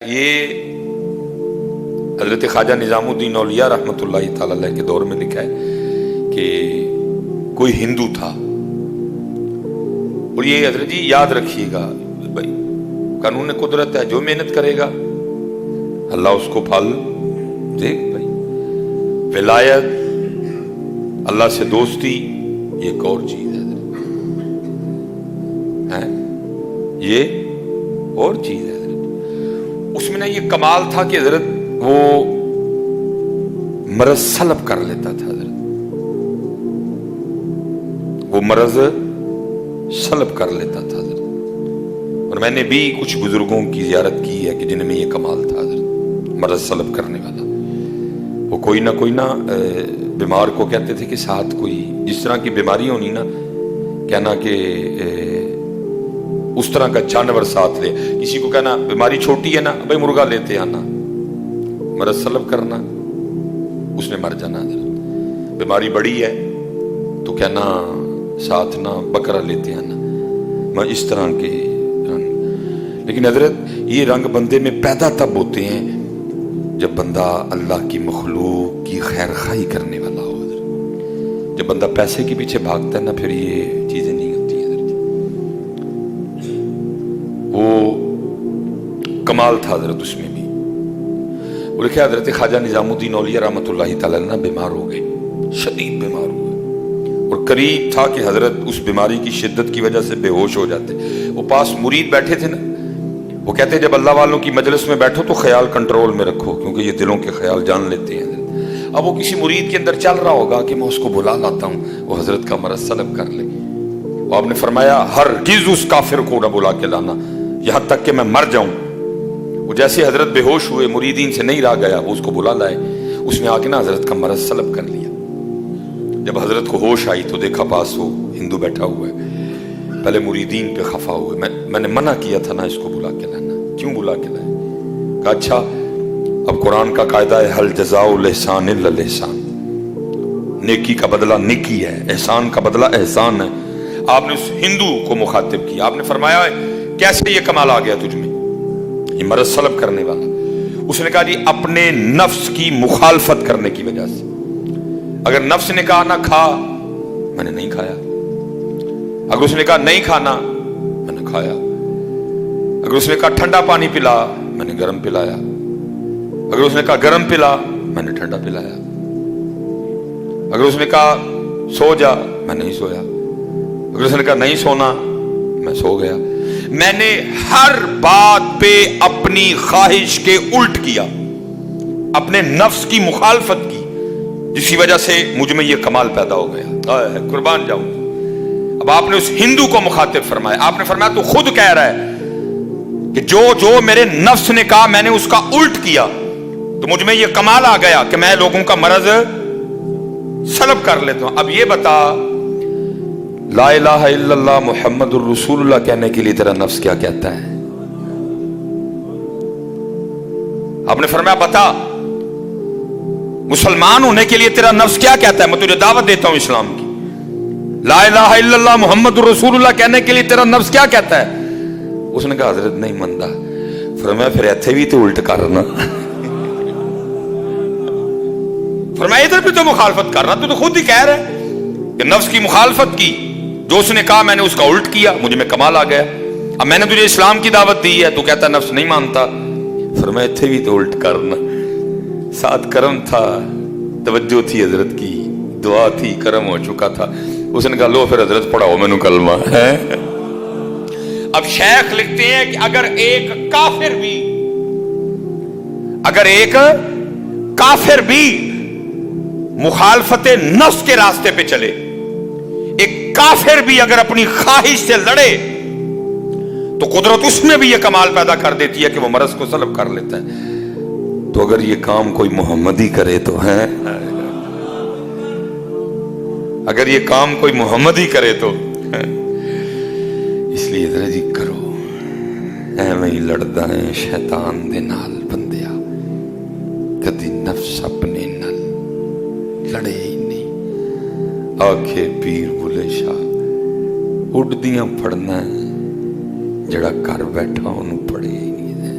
یہ حضرت خواجہ نظام الدین اولیاء رحمتہ تعالی علیہ کے دور میں لکھا ہے کہ کوئی ہندو تھا، اور یہ حضرت جی یاد رکھیے گا بھائی، قانون قدرت ہے، جو محنت کرے گا اللہ اس کو پھل دے گا۔ بھائی ولایت، اللہ سے دوستی، یہ ایک اور چیز ہے حضرت، یہ اور چیز ہے۔ اس میں نا یہ کمال تھا کہ حضرت وہ مرض سلب کر لیتا تھا، حضرت وہ مرض سلب کر لیتا تھا حضرت۔ اور میں نے بھی کچھ بزرگوں کی زیارت کی ہے کہ جن میں یہ کمال تھا حضرت، مرض سلب کرنے والا۔ وہ کوئی نہ بیمار کو کہتے تھے کہ ساتھ کوئی جس طرح کی بیماری ہونی نا، کہنا کہ اس طرح کا جانور ساتھ لے۔ کسی کو کہنا بیماری چھوٹی ہے نا، بھائی مرغا لیتے آنا، مرض سلب کرنا، اس نے مر جانا۔ بیماری بڑی ہے تو کہنا ساتھ نہ بکرا لیتے آنا، میں اس طرح کے رنگ۔ لیکن حضرت یہ رنگ بندے میں پیدا تب ہوتے ہیں جب بندہ اللہ کی مخلوق کی خیر خواہی کرنے والا ہو۔ حضرت جب بندہ پیسے کے پیچھے بھاگتا ہے نا، پھر یہ چیزیں نہیں ہوتی ہیں۔ حضرت وہ کمال تھا حضرت اس میں بھی۔ وہ لکھا حضرت خواجہ نظام الدین اولیاء رحمۃ اللہ تعالی علیہ بیمار ہو گئے، شدید بیمار ہو گئے، اور قریب تھا کہ حضرت اس بیماری کی شدت کی وجہ سے بے ہوش ہو جاتے۔ وہ پاس مرید بیٹھے تھے نا، وہ کہتے جب اللہ والوں کی مجلس میں بیٹھو تو خیال کنٹرول میں رکھو، کیونکہ یہ دلوں کے خیال جان لیتے ہیں۔ اب وہ کسی مرید کے اندر چل رہا ہوگا کہ میں اس کو بلا لاتا ہوں، وہ حضرت کا مرض سلب کر لے۔ اور آپ نے فرمایا ہرگز اس کافر کو نہ بلا کے لانا یہاں تک کہ میں مر جاؤں۔ وہ جیسے حضرت بے ہوش ہوئے، مریدین سے نہیں رہا گیا، وہ اس کو بلا لائے۔ اس نے آ کے نا حضرت کا مرض سلب کر لیا۔ جب حضرت کو ہوش آئی تو دیکھا پاس وہ ہندو بیٹھا ہوا ہے۔ پہلے مریدین پہ خفا ہوئے، میں نے منع کیا تھا نا اس کو بلا کے لانا، کیوں بلا کے لائے؟ کہا اچھا اب قرآن کا قاعدہ ہے حل جزاء الاحسان الا الاحسان، نیکی کا بدلہ نیکی ہے، احسان کا بدلہ احسان ہے۔ آپ نے اس ہندو کو مخاطب کیا، آپ نے فرمایا کیسے یہ کمال آ گیا تجھ میں، یہ مرض سلب کرنے والا؟ اس نے کہا جی اپنے نفس کی مخالفت کرنے کی وجہ سے۔ اگر نفس نے کہا نہ کھا، میں نے نہیں کھایا۔ اگر اس نے کہا نہیں کھانا، میں نے کھایا۔ اگر اس نے کہا ٹھنڈا پانی پلا، میں نے گرم پلایا۔ اگر اس نے کہا گرم پلا، میں نے ٹھنڈا پلایا۔ اگر اس نے کہا سو جا، میں نہیں سویا۔ اگر اس نے کہا نہیں سونا، میں سو گیا۔ میں نے ہر بات پہ اپنی خواہش کے الٹ کیا، اپنے نفس کی مخالفت کی، جس کی وجہ سے مجھ میں یہ کمال پیدا ہو گیا۔ قربان جاؤں۔ اب آپ نے اس ہندو کو مخاطب فرمایا، آپ نے فرمایا تو خود کہہ رہا ہے کہ جو میرے نفس نے کہا میں نے اس کا الٹ کیا، تو مجھ میں یہ کمال آ گیا کہ میں لوگوں کا مرض سلب کر لیتا ہوں۔ اب یہ بتا، لا الہ الا اللہ محمد الرسول اللہ کہنے کے لیے تیرا نفس کیا کہتا ہے؟ آپ نے فرمایا بتا، مسلمان ہونے کے لیے تیرا نفس کیا کہتا ہے؟ میں تجھے دعوت دیتا ہوں اسلام کی۔ لا الہ الا اللہ محمد الرسول اللہ کہنے کے لیے تیرا نفس کیا کہتا ہے؟ اس نے کہا حضرت نہیں مندہ۔ فرمایا پھر ایتھے بھی تو الٹ کرنا، فرمایا ادھر بھی تو مخالفت کر رہا، تو خود ہی کہہ رہا ہے کہ نفس کی مخالفت کی، جو اس نے کہا میں نے اس کا الٹ کیا، مجھے میں کمال آ گیا۔ اب میں نے تجھے اسلام کی دعوت دی ہے، تو کہتا نفس نہیں مانتا۔ فرمایا ایتھے بھی تو الٹ کرنا۔ ساتھ کرم تھا، توجہ تھی حضرت کی، دعا تھی، کرم ہو چکا تھا۔ اس نے کہا لو پھر حضرت پڑھاؤ میں نے کلمہ ہے۔ اب شیخ لکھتے ہیں کہ اگر ایک کافر بھی مخالفت نفس کے راستے پہ چلے، ایک کافر بھی اگر اپنی خواہش سے لڑے، تو قدرت اس میں بھی یہ کمال پیدا کر دیتی ہے کہ وہ مرض کو سلب کر لیتا ہے۔ تو اگر یہ کام کوئی محمدی کرے تو ہے، اگر یہ کام کوئی محمدی کرے تو ہے۔ اس لیے ذرا جی کرو، ایویں ہی لڑدا ہے شیطان دے نال بندیا، کدی نفس اپنے نال لڑے ہی نہیں۔ آکھے پیر بلے شاہ اڈدیاں پڑھنا ہے، جڑا گھر بیٹھا انہوں پڑھے ہی نہیں۔